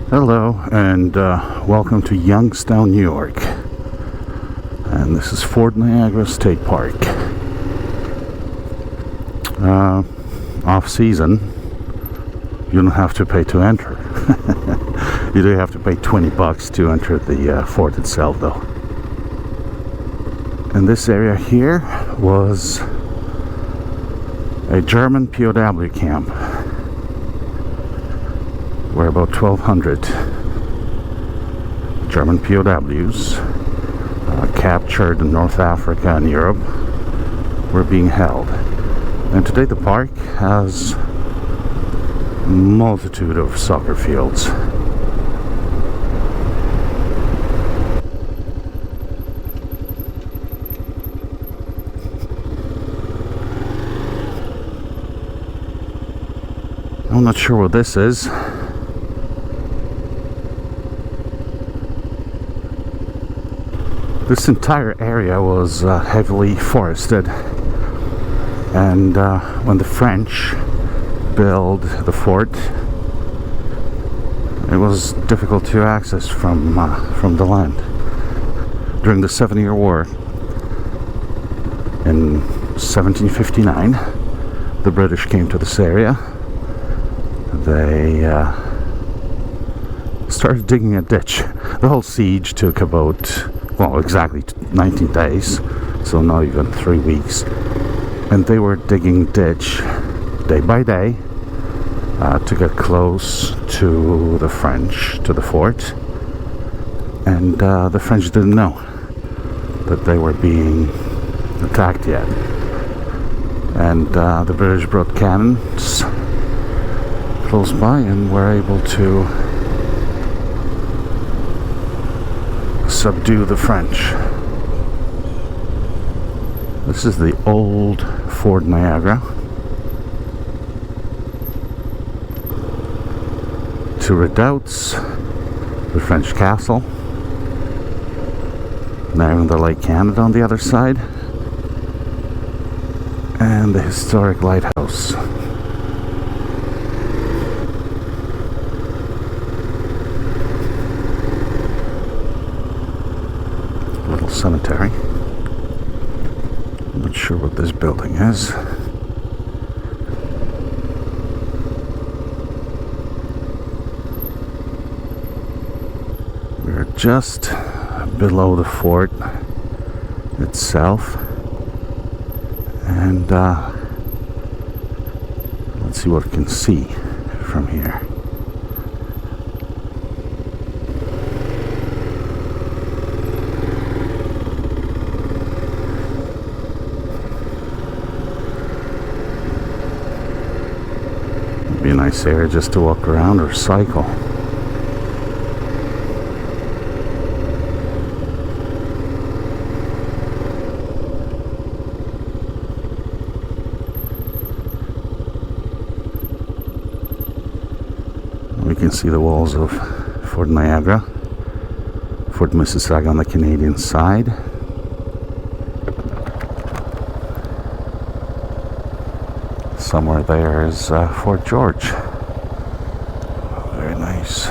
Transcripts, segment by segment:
Hello and welcome to Youngstown, New York. And this is Fort Niagara State Park. Off season, you don't have to pay to enter. You do have to pay $20 to enter the fort itself, though. And this area here was a German POW camp, where about 1,200 German POWs captured in North Africa and Europe were being held. And today the park has a multitude of soccer fields. I'm not sure what this is. This entire area was heavily forested, and when the French built the fort, it was difficult to access from the land. During the 7-Year War in 1759, the British came to this area. They started digging a ditch. The whole siege took about, well, exactly 19 days, so not even 3 weeks. And they were digging ditch day by day to get close to the French, to the fort. And the French didn't know that they were being attacked yet. And the British brought cannons close by and were able to subdue the French. This is the old Fort Niagara. Two redoubts, the French castle, now in the Lake Canada on the other side, and the historic lighthouse. Cemetery. I'm not sure what this building is. We're just below the fort itself, and let's see what we can see from here. Be a nice area just to walk around or cycle. We can see the walls of Fort Niagara, Fort Mississauga on the Canadian side. Somewhere there is Fort George. Very nice.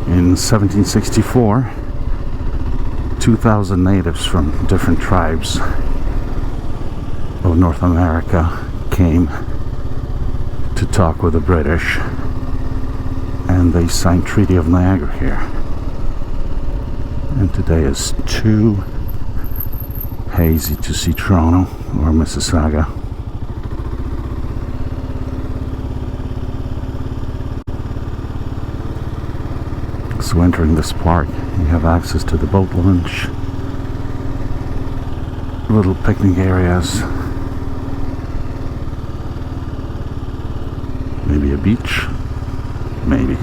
In 1764, 2,000 natives from different tribes of North America came to talk with the British, and they signed Treaty of Niagara here. And today is too hazy to see Toronto or Mississauga. So entering this park, you have access to the boat launch, little picnic areas, maybe a beach, maybe.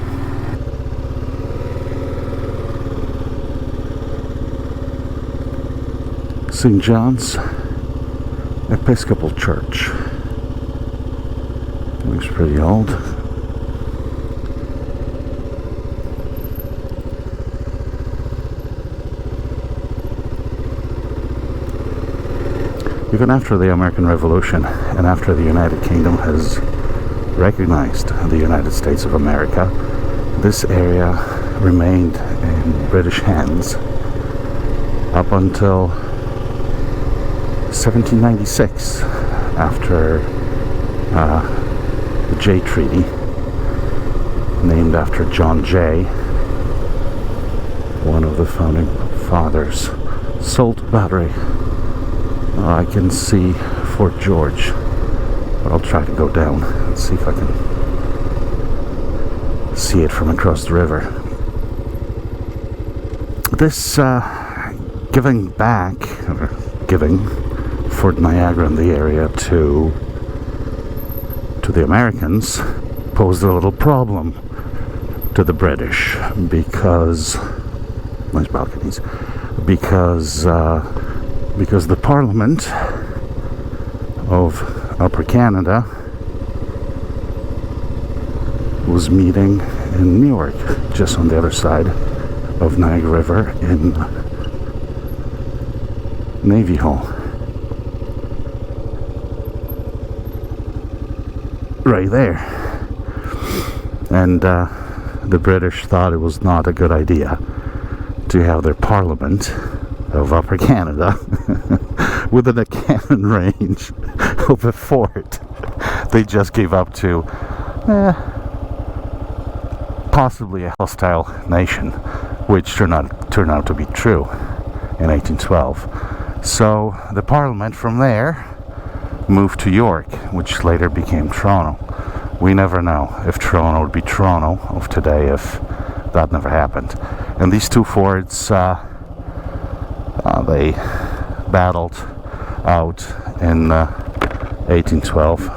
St. John's Episcopal Church. Looks pretty old. Even after the American Revolution and after the United Kingdom has recognized the United States of America, this area remained in British hands up until 1796, after the Jay Treaty, named after John Jay, one of the founding fathers. Salt Battery. I can see Fort George, but I'll try to go down and see if I can see it from across the river. This giving back, or giving Fort Niagara and the area to the Americans posed a little problem to the British, because nice balconies, because the Parliament of Upper Canada was meeting in Newark, just on the other side of Niagara River in Navy Hall. Right there. And the British thought it was not a good idea to have their Parliament of Upper Canada within a cannon range of a fort they just gave up to possibly a hostile nation, which turned out to be true in 1812. So the Parliament from there moved to York, which later became Toronto. We never know if Toronto would be Toronto of today if that never happened. And these two forts, they battled out in 1812.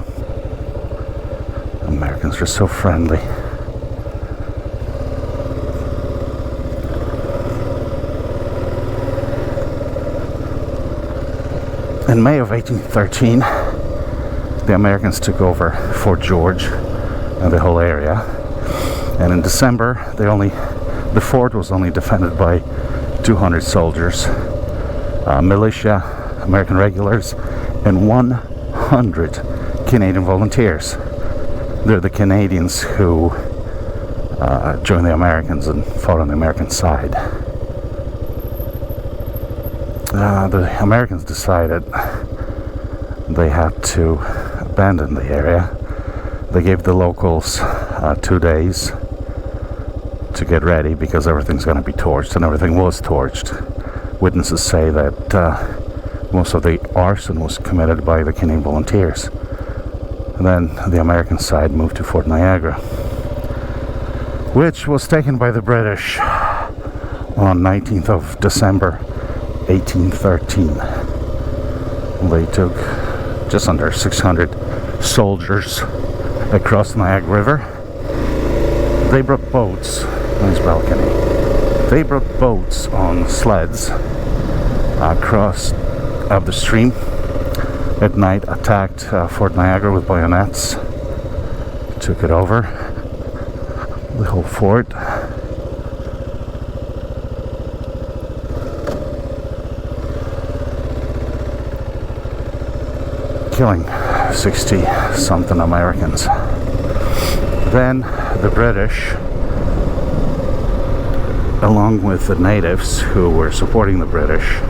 Americans were so friendly. In May of 1813, the Americans took over Fort George and the whole area. And in December, the fort was only defended by 200 soldiers, militia, American regulars, and 100 Canadian volunteers. They're the Canadians who joined the Americans and fought on the American side. The Americans decided they had to abandon the area. They gave the locals 2 days to get ready, because everything's going to be torched, and everything was torched. Witnesses say that most of the arson was committed by the Canadian volunteers. And then the American side moved to Fort Niagara, which was taken by the British on 19th of December 1813. They took just under 600 soldiers across the Niagara River. They brought boats. Nice balcony. They brought boats on sleds across up the stream. At night, attacked Fort Niagara with bayonets. Took it over. The whole fort. Killing 60-something Americans. Then the British, along with the natives who were supporting the British,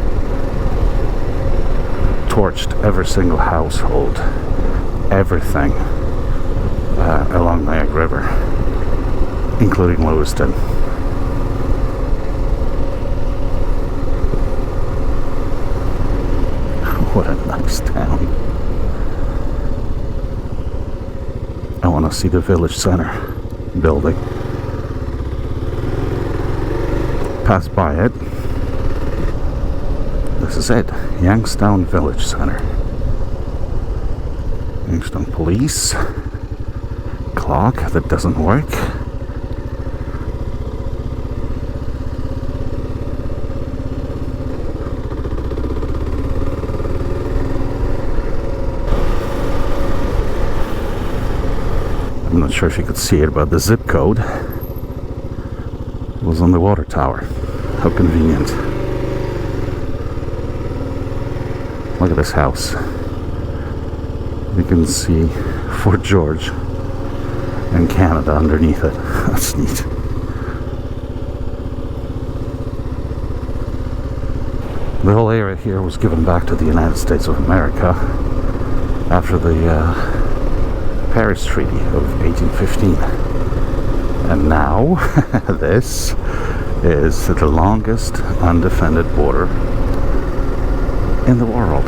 torched every single household, everything along Niagara River, including Lewiston. What a nice town. I want to see the village center building. Pass by it. This is it. Youngstown Village Center. Youngstown Police. Clock that doesn't work. sure if you could see it, but the zip code was on the water tower. How convenient. Look at this house. You can see Fort George and Canada underneath it. That's neat. The whole area here was given back to the United States of America after the Paris Treaty of 1815. And now, this is the longest undefended border in the world.